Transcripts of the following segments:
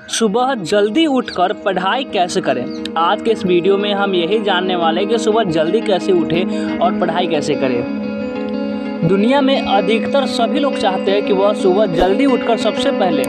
सुबह जल्दी उठकर पढ़ाई कैसे करें। आज के इस वीडियो में हम यही जानने वाले हैं कि सुबह जल्दी कैसे उठें और पढ़ाई कैसे करें। दुनिया में अधिकतर सभी लोग चाहते हैं कि वह सुबह जल्दी उठकर सबसे पहले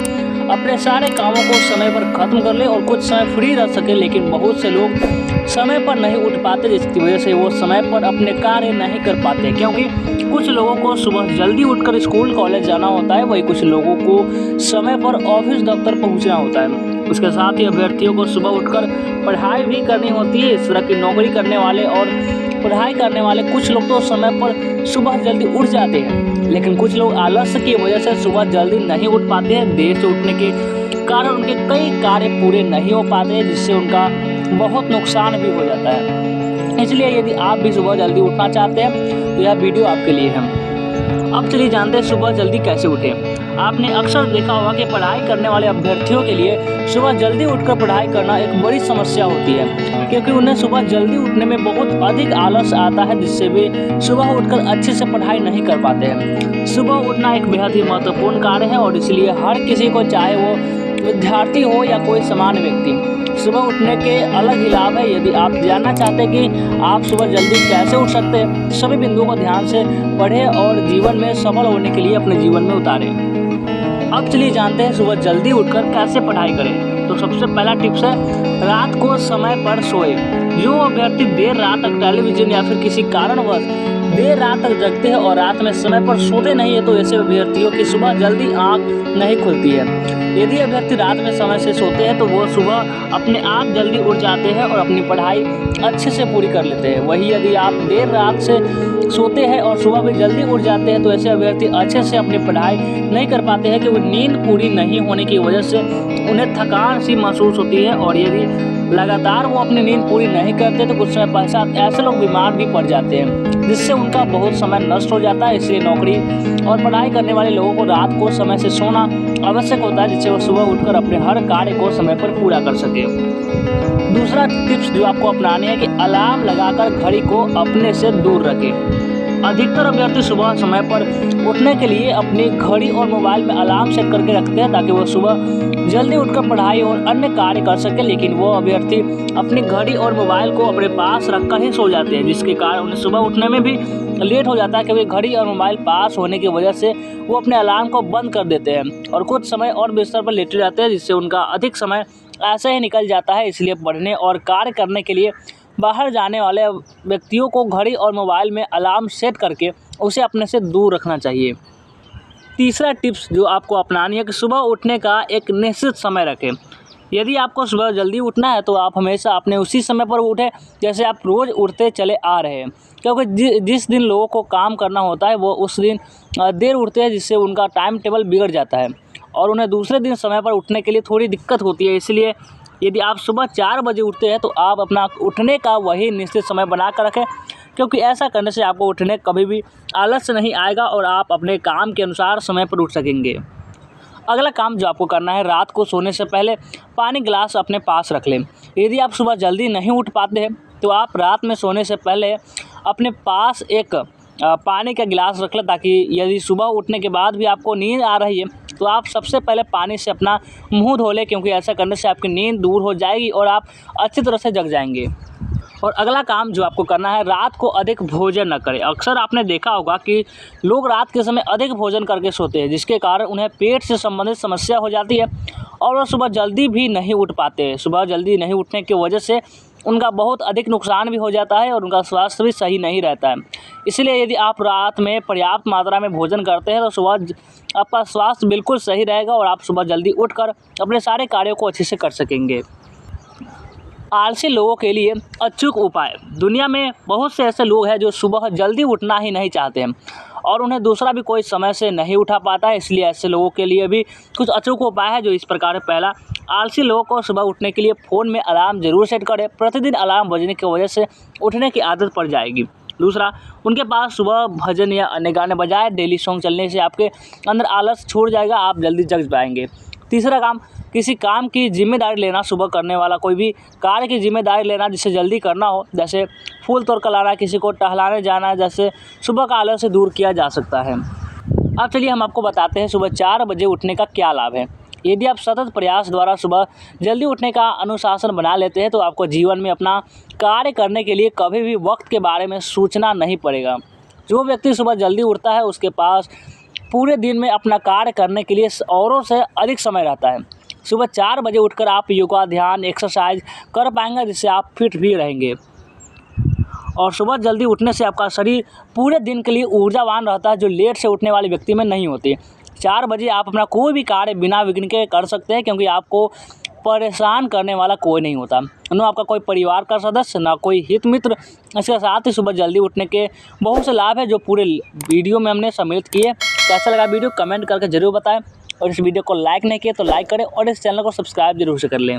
अपने सारे कामों को समय पर ख़त्म कर ले और कुछ समय फ्री रह सके, लेकिन बहुत से लोग समय पर नहीं उठ पाते, जिसकी वजह से वो समय पर अपने कार्य नहीं कर पाते। क्योंकि कुछ लोगों को सुबह जल्दी उठकर स्कूल कॉलेज जाना होता है, वही कुछ लोगों को समय पर ऑफिस दफ्तर पहुंचना होता है। उसके साथ ही अभ्यर्थियों को सुबह उठकर पढ़ाई भी करनी होती है। इस तरह की नौकरी करने वाले और पढ़ाई करने वाले कुछ लोग तो समय पर सुबह जल्दी उठ जाते हैं, लेकिन कुछ लोग आलस्य की वजह से सुबह जल्दी नहीं उठ पाते हैं। देर से उठने के कारण उनके कई कार्य पूरे नहीं हो पाते हैं, जिससे उनका बहुत नुकसान भी हो जाता है। इसलिए यदि आप भी सुबह जल्दी उठना चाहते हैं तो यह वीडियो आपके लिए है। अब चलिए जानते हैं सुबह जल्दी कैसे उठें। आपने अक्सर देखा होगा कि पढ़ाई करने वाले अभ्यर्थियों के लिए सुबह जल्दी उठकर पढ़ाई करना एक बड़ी समस्या होती है, क्योंकि उन्हें सुबह जल्दी उठने में बहुत अधिक आलस आता है, जिससे वे सुबह उठकर अच्छे से पढ़ाई नहीं कर पाते हैं। सुबह उठना एक बेहद ही महत्वपूर्ण कार्य है और इसलिए हर किसी को, चाहे वो विद्यार्थी हो या कोई सामान्य व्यक्ति, सुबह उठने के अलग ही लाभ है। यदि आप जानना चाहते हैं कि आप सुबह जल्दी कैसे उठ सकते हैं, सभी बिंदुओं को ध्यान से पढ़ें और जीवन में सफल होने के लिए अपने जीवन में उतारें। अब चलिए जानते हैं सुबह जल्दी उठकर कैसे पढ़ाई करें। तो सबसे पहला टिप्स है, रात को समय पर सोए। जो अभ्यर्थी देर रात तक टेलीविजन या फिर किसी कारणवश देर रात तक जगते हैं और रात में समय पर सोते नहीं है, तो ऐसे अभ्यर्थियों की सुबह जल्दी आँख नहीं खुलती है। यदि अभ्यर्थी रात में समय से सोते हैं तो वो सुबह अपने आप जल्दी उठ जाते हैं और अपनी पढ़ाई अच्छे से पूरी कर लेते हैं। वही यदि आप देर रात से सोते हैं और सुबह भी जल्दी उठ जाते हैं तो ऐसे अभ्यर्थी अच्छे से अपनी पढ़ाई नहीं कर पाते हैं, क्योंकि नींद पूरी नहीं होने की वजह से उन्हें थकान सी महसूस होती है। और यदि लगातार वो अपनी नींद पूरी नहीं करते तो कुछ समय पश्चात ऐसे लोग बीमार भी पड़ जाते हैं, जिससे उनका बहुत समय नष्ट हो जाता है। इसलिए नौकरी और पढ़ाई करने वाले लोगों को रात को समय से सोना आवश्यक होता है, जिससे वो सुबह उठकर अपने हर कार्य को समय पर पूरा कर सके। दूसरा टिप्स जो आपको अपनानी है कि अलार्म लगाकर घड़ी को अपने से दूर रखें। अधिकतर अभ्यर्थी सुबह समय पर उठने के लिए अपनी घड़ी और मोबाइल में अलार्म सेट करके रखते हैं, ताकि वो सुबह जल्दी उठकर पढ़ाई और अन्य कार्य कर सके। लेकिन वो अभ्यर्थी अपनी घड़ी और मोबाइल को अपने पास रखकर ही सो जाते हैं, जिसके कारण उन्हें सुबह उठने में भी लेट हो जाता है, क्योंकि घड़ी और मोबाइल पास होने की वजह से वो अपने अलार्म को बंद कर देते हैं और कुछ समय और बिस्तर पर लेटे जाते हैं, जिससे उनका अधिक समय ऐसे ही निकल जाता है। इसलिए पढ़ने और कार्य करने के लिए बाहर जाने वाले व्यक्तियों को घड़ी और मोबाइल में अलार्म सेट करके उसे अपने से दूर रखना चाहिए। तीसरा टिप्स जो आपको अपनानी है कि सुबह उठने का एक निश्चित समय रखें। यदि आपको सुबह जल्दी उठना है तो आप हमेशा अपने उसी समय पर उठें जैसे आप रोज़ उठते चले आ रहे हैं, क्योंकि जिस दिन लोगों को काम करना होता है वो उस दिन देर उठते हैं, जिससे उनका टाइम टेबल बिगड़ जाता है और उन्हें दूसरे दिन समय पर उठने के लिए थोड़ी दिक्कत होती है। इसलिए यदि आप सुबह 4 बजे उठते हैं तो आप अपना उठने का वही निश्चित समय बना कर रखें, क्योंकि ऐसा करने से आपको उठने कभी भी आलस्य नहीं आएगा और आप अपने काम के अनुसार समय पर उठ सकेंगे। अगला काम जो आपको करना है, रात को सोने से पहले पानी गिलास अपने पास रख लें। यदि आप सुबह जल्दी नहीं उठ पाते हैं तो आप रात में सोने से पहले अपने पास एक पानी का गिलास रख लें, ताकि यदि सुबह उठने के बाद भी आपको नींद आ रही है तो आप सबसे पहले पानी से अपना मुंह धो लें, क्योंकि ऐसा करने से आपकी नींद दूर हो जाएगी और आप अच्छी तरह से जग जाएंगे। और अगला काम जो आपको करना है, रात को अधिक भोजन न करें। अक्सर आपने देखा होगा कि लोग रात के समय अधिक भोजन करके सोते हैं, जिसके कारण उन्हें पेट से संबंधित समस्या हो जाती है और वह सुबह जल्दी भी नहीं उठ पाते हैं। सुबह जल्दी नहीं उठने की वजह से उनका बहुत अधिक नुकसान भी हो जाता है और उनका स्वास्थ्य भी सही नहीं रहता है। इसलिए यदि आप रात में पर्याप्त मात्रा में भोजन करते हैं तो सुबह आपका स्वास्थ्य बिल्कुल सही रहेगा और आप सुबह जल्दी उठकर अपने सारे कार्यों को अच्छे से कर सकेंगे। आलसी लोगों के लिए अचूक उपाय। दुनिया में बहुत से ऐसे लोग हैं जो सुबह जल्दी उठना ही नहीं चाहते हैं और उन्हें दूसरा भी कोई समय से नहीं उठा पाता है। इसलिए ऐसे लोगों के लिए भी कुछ अचूक उपाय है जो इस प्रकार है। पहला, आलसी लोगों को सुबह उठने के लिए फ़ोन में अलार्म जरूर सेट करें। प्रतिदिन अलार्म बजने की वजह से उठने की आदत पड़ जाएगी। दूसरा, उनके पास सुबह भजन या अन्य गाने बजाए। डेली सॉन्ग चलने से आपके अंदर आलस छूट जाएगा, आप जल्दी जग पाएंगे। तीसरा काम, किसी काम की जिम्मेदारी लेना। सुबह करने वाला कोई भी कार्य की जिम्मेदारी लेना जिसे जल्दी करना हो, जैसे फूल तोड़ कर लाना, किसी को टहलाने जाना, जैसे सुबह का आलस से दूर किया जा सकता है। अब चलिए हम आपको बताते हैं सुबह 4 बजे उठने का क्या लाभ है। यदि आप सतत प्रयास द्वारा सुबह जल्दी उठने का अनुशासन बना लेते हैं तो आपको जीवन में अपना कार्य करने के लिए कभी भी वक्त के बारे में सोचना नहीं पड़ेगा। जो व्यक्ति सुबह जल्दी उठता है उसके पास पूरे दिन में अपना कार्य करने के लिए औरों से अधिक समय रहता है। सुबह 4 बजे उठकर आप योगा, ध्यान, एक्सरसाइज कर पाएंगे, जिससे आप फिट भी रहेंगे। और सुबह जल्दी उठने से आपका शरीर पूरे दिन के लिए ऊर्जावान रहता है, जो लेट से उठने वाले व्यक्ति में नहीं होती। 4 बजे आप अपना कोई भी कार्य बिना विघ्न के कर सकते हैं, क्योंकि आपको परेशान करने वाला कोई नहीं होता, ना आपका कोई परिवार का सदस्य, ना कोई हित मित्र। इसके साथ ही सुबह जल्दी उठने के बहुत से लाभ है जो पूरे वीडियो में हमने सम्मिलित किए। कैसा लगा वीडियो कमेंट करके ज़रूर बताएं, और इस वीडियो को लाइक नहीं किया तो लाइक करें और इस चैनल को सब्सक्राइब जरूर से कर लें।